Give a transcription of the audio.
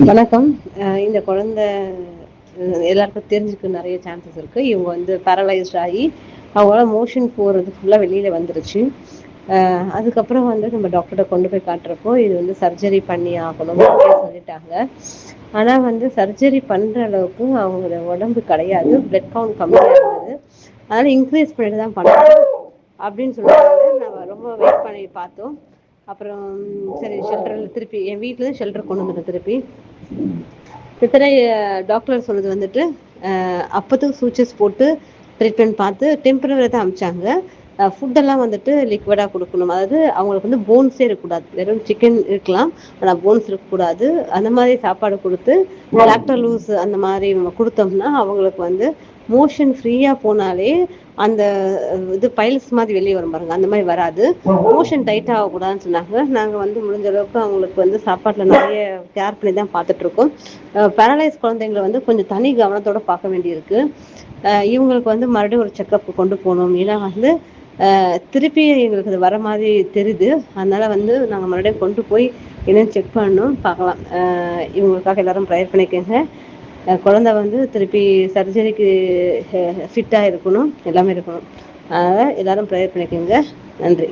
வணக்கம். இந்த குழந்தை எல்லாருக்கும் தெரிஞ்சுக்க நிறைய சான்சஸ் இருக்கு. இவங்க வந்து பேரலைஸ்ட் ஆகி அவங்களால மோஷன் போறது ஃபுல்லா வெளியில வந்துருச்சு. அதுக்கப்புறம் வந்து நம்ம டாக்டர்கிட்ட கொண்டு போய் காட்டுறப்போ இது வந்து சர்ஜரி பண்ணி ஆகணும் அப்படின்னு சொல்லிட்டாங்க. ஆனா வந்து சர்ஜரி பண்ற அளவுக்கு அவங்களோட உடம்பு கிடையாது. பிளட் கவுண்ட் கம்மியா இருந்தது. அதனால இன்க்ரீஸ் பண்ணிட்டு தான் பண்ணணும் அப்படின்னு சொல்லிட்டு நம்ம ரொம்ப வெயிட் பண்ணி பார்த்தோம். அப்புறம் சரி ஷெல்டரில் திருப்பி என் வீட்டில் ஷெல்டர் கொண்டு வந்துட்டேன். திருப்பி இத்தனை டாக்டர் சொன்னது வந்துட்டு அப்போதுக்கு சூச்சஸ் போட்டு ட்ரீட்மெண்ட் பார்த்து டெம்பரரி தான் அமிச்சாங்க. ஃபுட்டெல்லாம் வந்துட்டு லிக்விடாக கொடுக்கணும். அதாவது அவங்களுக்கு வந்து போன்ஸே இருக்கக்கூடாது. வெறும் சிக்கன் இருக்கலாம், ஆனால் போன்ஸ் இருக்கக்கூடாது. அந்த மாதிரி சாப்பாடு கொடுத்து லாக்டோலூஸ் அந்த மாதிரி கொடுத்தோம்னா அவங்களுக்கு வந்து மோஷன் ஃப்ரீயாக போனாலே அந்த இது பைல்ஸ் மாதிரி வெளியே வரும் பாருங்க, அந்த மாதிரி வராது. மோஷன் டைட் ஆகக்கூடாதுன்னு சொன்னாங்க. நாங்கள் வந்து முடிஞ்ச அளவுக்கு அவங்களுக்கு வந்து சாப்பாட்டில் நிறைய கேர் பண்ணி தான் பார்த்துட்ருக்கோம். பேரலைஸ் குழந்தைங்களை வந்து கொஞ்சம் தனி கவனத்தோடு பார்க்க வேண்டியிருக்கு. இவங்களுக்கு வந்து மறுபடியும் ஒரு செக்கப் கொண்டு போகணும். ஏன்னா வந்து திருப்பி எங்களுக்கு அது வர மாதிரி தெரியுது. அதனால வந்து நாங்கள் மறுபடியும் கொண்டு போய் என்னன்னு செக் பண்ணணும், பார்க்கலாம். இவங்களுக்காக எல்லாரும் ப்ரேயர் பண்ணிக்கோங்க. குழந்தை வந்து திருப்பி சர்ஜரிக்கு ஃபிட்டாக இருக்கணும், எல்லாமே இருக்கணும். அதனால் எல்லாரும் ப்ரேயர் பண்ணிக்கோங்க. நன்றி.